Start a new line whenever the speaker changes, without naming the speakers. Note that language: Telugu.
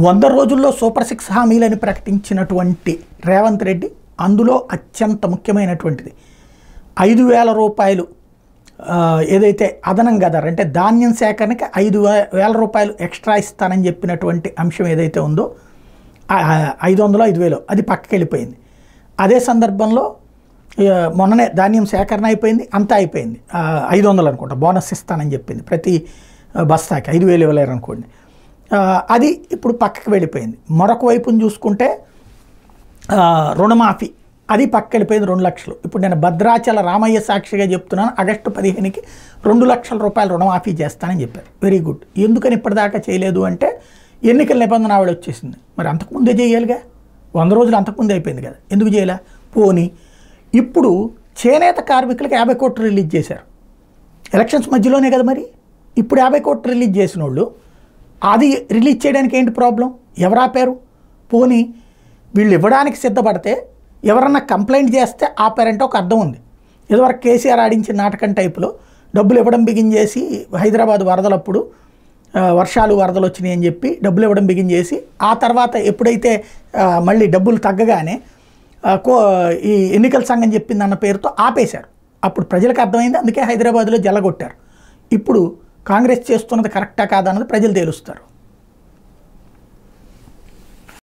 100 రోజుల్లో సూపర్ 6 హామీలని ప్రకటించినటువంటి రేవంత్ రెడ్డి అందులో అత్యంత ముఖ్యమైనటువంటిది 5,000 రూపాయలు ఏదైతే అదనంగా ధర అంటే ధాన్యం సేకరణకి 5,000 రూపాయలు ఎక్స్ట్రా ఇస్తానని చెప్పినటువంటి అంశం ఏదైతే ఉందో 500 5,000 అది పక్కకి వెళ్ళిపోయింది. అదే సందర్భంలో మొన్ననే ధాన్యం సేకరణ అయిపోయింది, అంతా అయిపోయింది. 500 అనుకుంటా బోనస్ ఇస్తానని చెప్పింది, ప్రతి బస్తాకి 5,000 ఇవ్వలేరు అనుకోండి. అది ఇప్పుడు పక్కకి వెళ్ళిపోయింది. మరొక వైపుని చూసుకుంటే రుణమాఫీ అది పక్కకి వెళ్ళిపోయింది 2 లక్షలు. ఇప్పుడు నేను భద్రాచల రామయ్య సాక్షిగా చెప్తున్నాను, ఆగస్టు 15కి 2 లక్షల రూపాయలు రుణమాఫీ చేస్తానని చెప్పారు. Very good. ఎందుకని ఇప్పటిదాకా చేయలేదు అంటే ఎన్నికల నిబంధన ఆవిడ వచ్చేసింది. మరి అంతకుముందే చేయాలిగా, 100 రోజులు అంతకుముందే అయిపోయింది కదా, ఎందుకు చేయలే? పోనీ ఇప్పుడు చేనేత కార్మికులకు 50 కోట్లు రిలీజ్ చేశారు. ఎలక్షన్స్ మధ్యలోనే కదా, మరి ఇప్పుడు 50 కోట్లు రిలీజ్ చేసిన వాళ్ళు అది రిలీజ్ చేయడానికి ఏంటి ప్రాబ్లం? ఎవరు ఆపారు? పోనీ వీళ్ళు ఇవ్వడానికి సిద్ధపడితే ఎవరన్నా కంప్లైంట్ చేస్తే ఆపారంటే ఒక అర్థం ఉంది. ఇదివరకు కేసీఆర్ ఆడించిన నాటకం టైపులో డబ్బులు ఇవ్వడం బిగించేసి హైదరాబాద్ వరదలప్పుడు వరదలు వచ్చినాయి అని చెప్పి డబ్బులు ఇవ్వడం బిగించేసి ఆ తర్వాత ఎప్పుడైతే మళ్ళీ డబ్బులు తగ్గగానే ఈ ఎన్నికల సంఘం చెప్పిందన్న పేరుతో ఆపేశారు. అప్పుడు ప్రజలకు అర్థమైంది, అందుకే హైదరాబాద్లో జల్లగొట్టారు. ఇప్పుడు కాంగ్రెస్ చేస్తున్నది కరెక్టా కాదన్నది ప్రజలు తేలుస్తారు.